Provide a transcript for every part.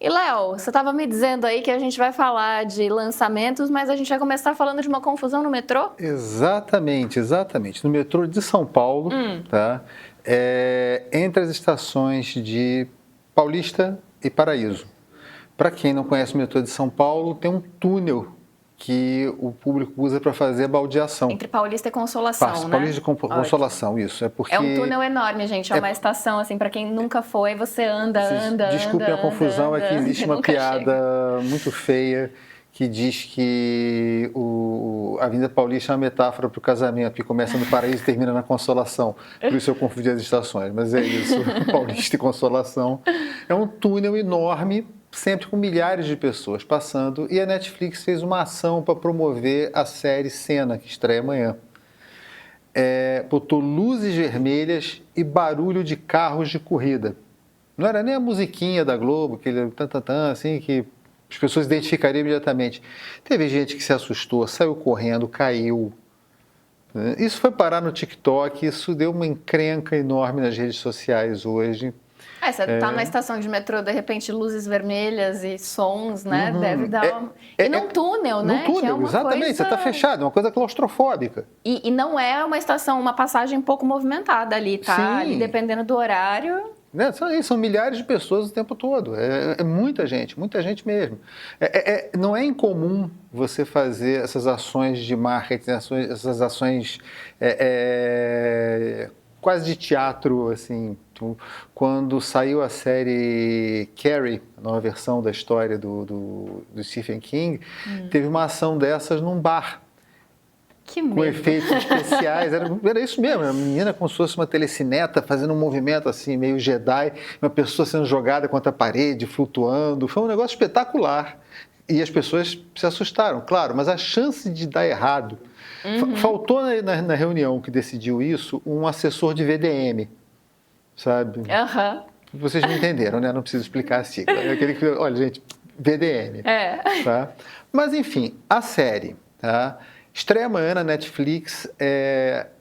E, Léo, você estava me dizendo aí que a gente vai falar de lançamentos, mas a gente vai começar falando de uma confusão no metrô? Exatamente, exatamente. No metrô de São Paulo, tá? Entre as estações de Paulista e Paraíso. Para quem não conhece o metrô de São Paulo, tem um túnel que o público usa para fazer a baldeação. Entre Paulista e Consolação, né? Paulista e Consolação, isso. É porque É um túnel enorme, gente. É uma estação, assim, para quem nunca foi, você anda. Desculpem a confusão, é que existe uma piada muito feia que diz que a Avenida Paulista é uma metáfora para o casamento, que começa no Paraíso e termina na Consolação. Por isso eu confundi as estações, mas é isso, Paulista e Consolação. É um túnel enorme, sempre com milhares de pessoas passando, e a Netflix fez uma ação para promover a série Senna, que estreia amanhã. Botou luzes vermelhas e barulho de carros de corrida. Não era nem a musiquinha da Globo, aquele tan-tan-tan, assim, que as pessoas identificariam imediatamente. Teve gente que se assustou, saiu correndo, caiu. Isso foi parar no TikTok, isso deu uma encrenca enorme nas redes sociais hoje. Você tá na estação de metrô, de repente, luzes vermelhas e sons, né? Deve dar uma... E num túnel, né? Num túnel, que é uma exatamente. Coisa... Você está fechado, é uma coisa claustrofóbica. E não é uma estação, uma passagem pouco movimentada ali, tá? Sim. Ali, dependendo do horário... São milhares de pessoas o tempo todo. É muita gente mesmo. Não é incomum você fazer essas ações de marketing, essas ações quase de teatro, assim. Quando saiu a série Carrie, a nova versão da história do Stephen King, teve uma ação dessas num bar. Com efeitos especiais, era isso mesmo, a menina como se fosse uma telecineta fazendo um movimento assim, meio Jedi, uma pessoa sendo jogada contra a parede, flutuando, foi um negócio espetacular. E as pessoas se assustaram, claro, mas a chance de dar errado... Faltou na reunião que decidiu isso um assessor de VDM, sabe? Vocês me entenderam, né? Não preciso explicar a sigla. Aquele que, olha, gente, VDM. Tá? Mas, enfim, a série, tá? Estreia amanhã na Netflix,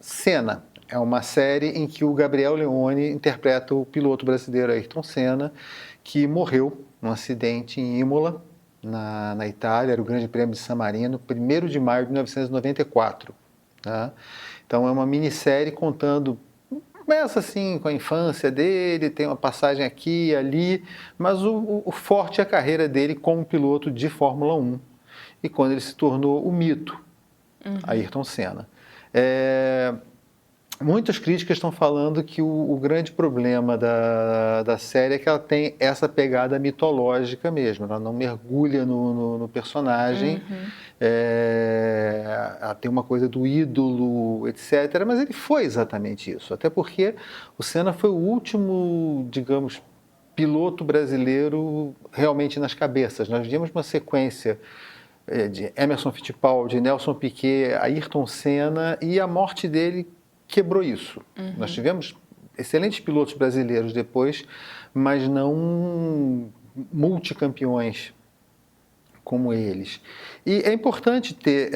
Senna. É uma série em que o Gabriel Leone interpreta o piloto brasileiro Ayrton Senna, que morreu num acidente em Imola, na Itália, era o Grande Prêmio de San Marino, 1º de maio de 1994. Tá? Então é uma minissérie contando, começa assim com a infância dele, tem uma passagem aqui e ali, mas o forte é a carreira dele como piloto de Fórmula 1 e quando ele se tornou o mito. Ayrton Senna. Muitas críticas estão falando que o grande problema da série é que ela tem essa pegada mitológica mesmo, ela não mergulha no personagem, ela tem uma coisa do ídolo, etc., mas ele foi exatamente isso, até porque o Senna foi o último, digamos, piloto brasileiro realmente nas cabeças. Nós vimos uma sequência de Emerson Fittipaldi, Nelson Piquet, Ayrton Senna, e a morte dele quebrou isso. Nós tivemos excelentes pilotos brasileiros depois, mas não multicampeões como eles. E é importante ter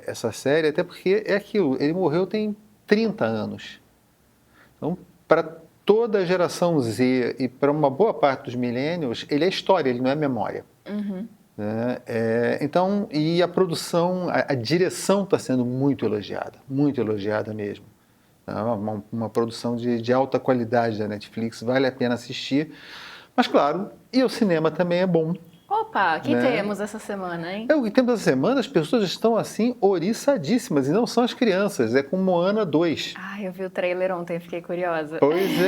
essa série, até porque é aquilo, ele morreu tem 30 anos. Então, para toda a geração Z e para uma boa parte dos millennials, ele é história, ele não é memória. Então, e a produção, a direção está sendo muito elogiada mesmo. Uma produção de alta qualidade da Netflix, vale a pena assistir. Mas, claro, e o cinema também é bom. Opa, que temos essa semana, hein? O que temos essa semana, as pessoas estão assim oriçadíssimas, e não são as crianças, é com Moana 2. Eu vi o trailer ontem, fiquei curiosa. Pois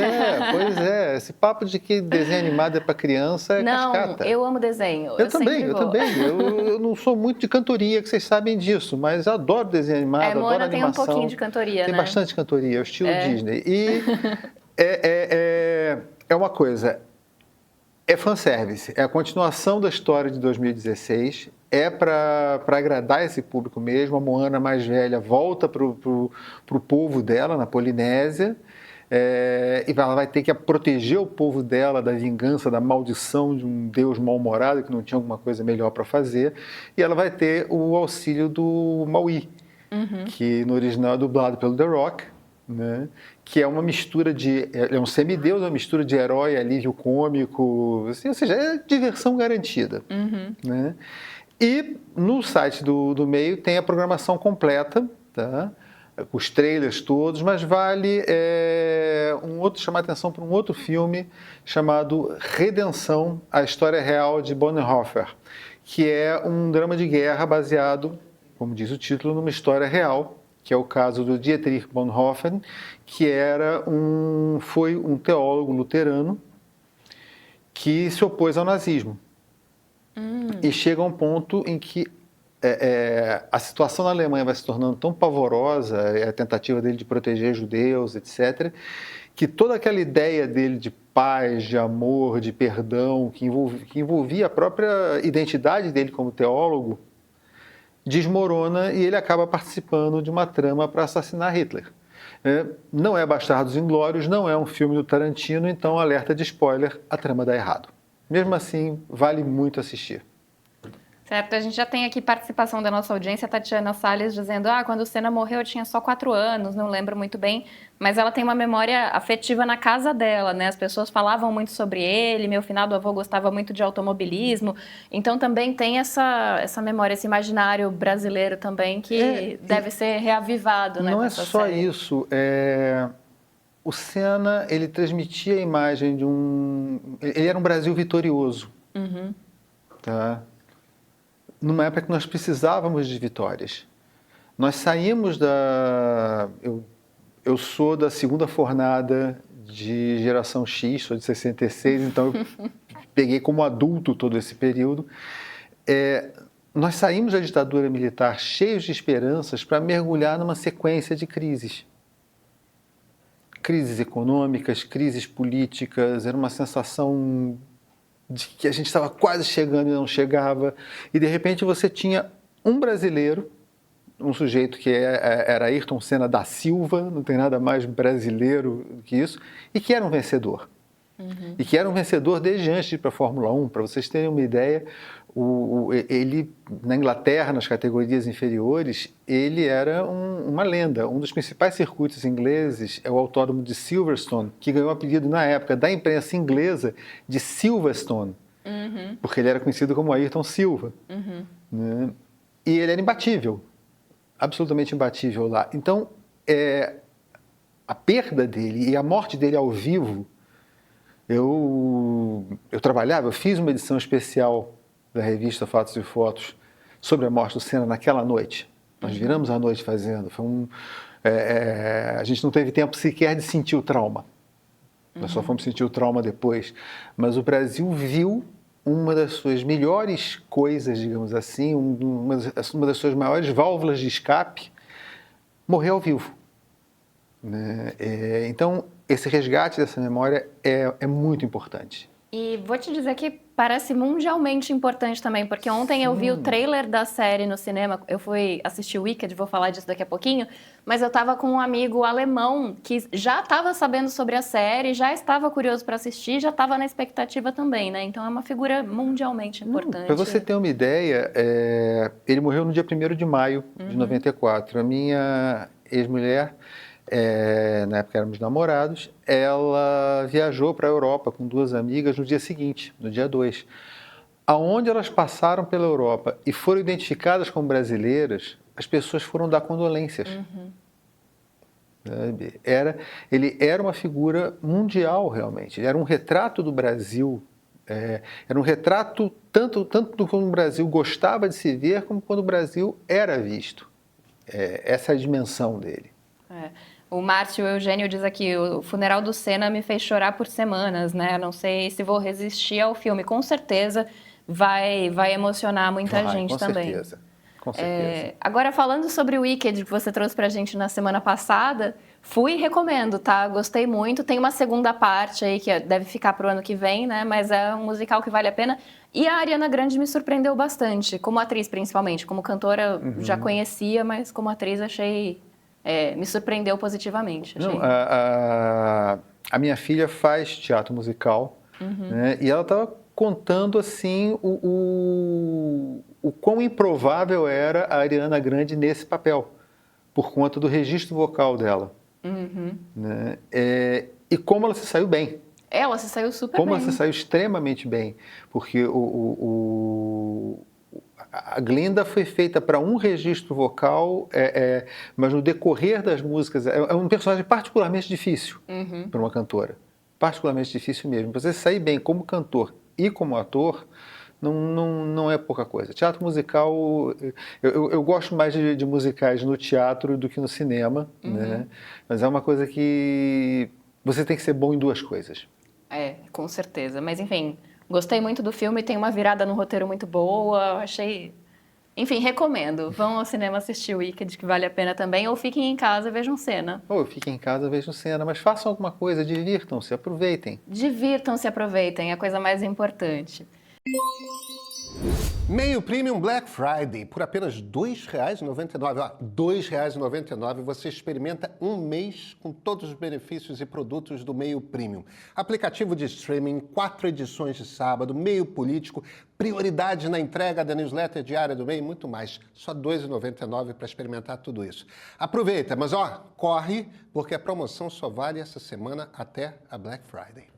é. Esse papo de que desenho animado é para criança é cascata. Não, eu amo desenho. Eu também. Eu não sou muito de cantoria, que vocês sabem disso, mas adoro desenho animado, adoro Moana animação. tem um pouquinho de cantoria, Tem né? bastante cantoria, é o estilo Disney. E é uma coisa... É fanservice, é a continuação da história de 2016, é para agradar esse público mesmo. A Moana mais velha volta para o povo dela, na Polinésia, e ela vai ter que proteger o povo dela da vingança, da maldição de um deus mal-humorado que não tinha alguma coisa melhor para fazer, e ela vai ter o auxílio do Maui, que no original é dublado pelo The Rock, né? Que é uma mistura de... É um semideus, uma mistura de herói, alívio cômico, assim, ou seja, é diversão garantida. Né? E no site do Meio tem a programação completa, tá? Os trailers todos, mas vale chamar a atenção para um outro filme chamado Redenção, a história real de Bonhoeffer, que é um drama de guerra baseado, como diz o título, numa história real, que é o caso do Dietrich Bonhoeffer, que foi um teólogo luterano que se opôs ao nazismo. E chega a um ponto em que a situação na Alemanha vai se tornando tão pavorosa, a tentativa dele de proteger judeus, etc., que toda aquela ideia dele de paz, de amor, de perdão, que envolvia a própria identidade dele como teólogo, desmorona e ele acaba participando de uma trama para assassinar Hitler. Não é Bastardos Inglórios, não é um filme do Tarantino, então alerta de spoiler, a trama dá errado. Mesmo assim, vale muito assistir. Certo, a gente já tem aqui participação da nossa audiência, Tatiana Salles, dizendo quando o Senna morreu eu tinha só 4 anos, não lembro muito bem, mas ela tem uma memória afetiva na casa dela, né? As pessoas falavam muito sobre ele, meu finado avô gostava muito de automobilismo, então também tem essa memória, esse imaginário brasileiro também que deve ser reavivado, né? Não é só isso, o Senna, ele transmitia a imagem de ele era um Brasil vitorioso, tá? Numa época que nós precisávamos de vitórias. Nós saímos eu sou da segunda fornada de geração X, sou de 66, então eu peguei como adulto todo esse período. Nós saímos da ditadura militar cheios de esperanças para mergulhar numa sequência de crises. Crises econômicas, crises políticas, era uma sensação de que a gente estava quase chegando e não chegava, e de repente você tinha um brasileiro, um sujeito que era Ayrton Senna da Silva, não tem nada mais brasileiro do que isso, e que era um vencedor. E que era um vencedor desde antes de ir para a Fórmula 1, para vocês terem uma ideia, ele, na Inglaterra, nas categorias inferiores, ele era uma lenda. Um dos principais circuitos ingleses é o Autódromo de Silverstone, que ganhou o apelido na época da imprensa inglesa de Silverstone, porque ele era conhecido como Ayrton Silva. Né? E ele era imbatível, absolutamente imbatível lá. Então, a perda dele e a morte dele ao vivo, eu fiz uma edição especial da revista Fatos e Fotos sobre a morte do Senna naquela noite. Nós viramos a noite fazendo. A gente não teve tempo sequer de sentir o trauma. Nós só fomos sentir o trauma depois. Mas o Brasil viu uma das suas melhores coisas, digamos assim, uma das suas maiores válvulas de escape, morrer ao vivo. Né? Então, esse resgate dessa memória é muito importante. E vou te dizer que parece mundialmente importante também, porque ontem eu vi o trailer da série no cinema, eu fui assistir Wicked, vou falar disso daqui a pouquinho, mas eu estava com um amigo alemão que já estava sabendo sobre a série, já estava curioso para assistir, já estava na expectativa também, né? Então é uma figura mundialmente importante. Para você ter uma ideia, ele morreu no dia 1º de maio de 94. A minha ex-mulher, na época éramos namorados, ela viajou para a Europa com 2 amigas no dia seguinte, no dia 2. Aonde elas passaram pela Europa e foram identificadas como brasileiras, as pessoas foram dar condolências. Ele era uma figura mundial, realmente. Ele era um retrato do Brasil. Era um retrato tanto do como o Brasil gostava de se ver, como quando o Brasil era visto. Essa é a dimensão dele. O Márcio Eugênio diz aqui, o funeral do Senna me fez chorar por semanas, né? Não sei se vou resistir ao filme. Com certeza vai emocionar muita gente também. Com certeza. Agora, falando sobre o Wicked, que você trouxe pra gente na semana passada, fui e recomendo, tá? Gostei muito. Tem uma segunda parte aí que deve ficar pro ano que vem, né? Mas é um musical que vale a pena. E a Ariana Grande me surpreendeu bastante, como atriz principalmente. Como cantora já conhecia, mas como atriz achei... me surpreendeu positivamente. Achei. Não, a minha filha faz teatro musical, né, e ela estava contando assim o quão improvável era a Ariana Grande nesse papel, por conta do registro vocal dela. Né? E como ela se saiu bem. Ela se saiu super Como bem. ela se saiu extremamente bem. Porque a Glinda foi feita para um registro vocal, mas no decorrer das músicas, é um personagem particularmente difícil para uma cantora. Particularmente difícil mesmo. Você sair bem como cantor e como ator, não é pouca coisa. Teatro musical, eu gosto mais de musicais no teatro do que no cinema, né? Mas é uma coisa que você tem que ser bom em duas coisas. Com certeza. Mas enfim, gostei muito do filme, tem uma virada no roteiro muito boa, achei... Enfim, recomendo. Vão ao cinema assistir o Wicked, que vale a pena também, ou fiquem em casa e vejam cena. Ou fiquem em casa, vejam cena, mas façam alguma coisa, divirtam-se, aproveitem. Divirtam-se, aproveitem, é a coisa mais importante. Meio Premium Black Friday, por apenas R$ 2,99. R$ 2,99 você experimenta um mês com todos os benefícios e produtos do Meio Premium. Aplicativo de streaming, 4 edições de sábado, meio político, prioridade na entrega da newsletter diária do Meio e muito mais. Só R$ 2,99 para experimentar tudo isso. Aproveita, mas corre, porque a promoção só vale essa semana até a Black Friday.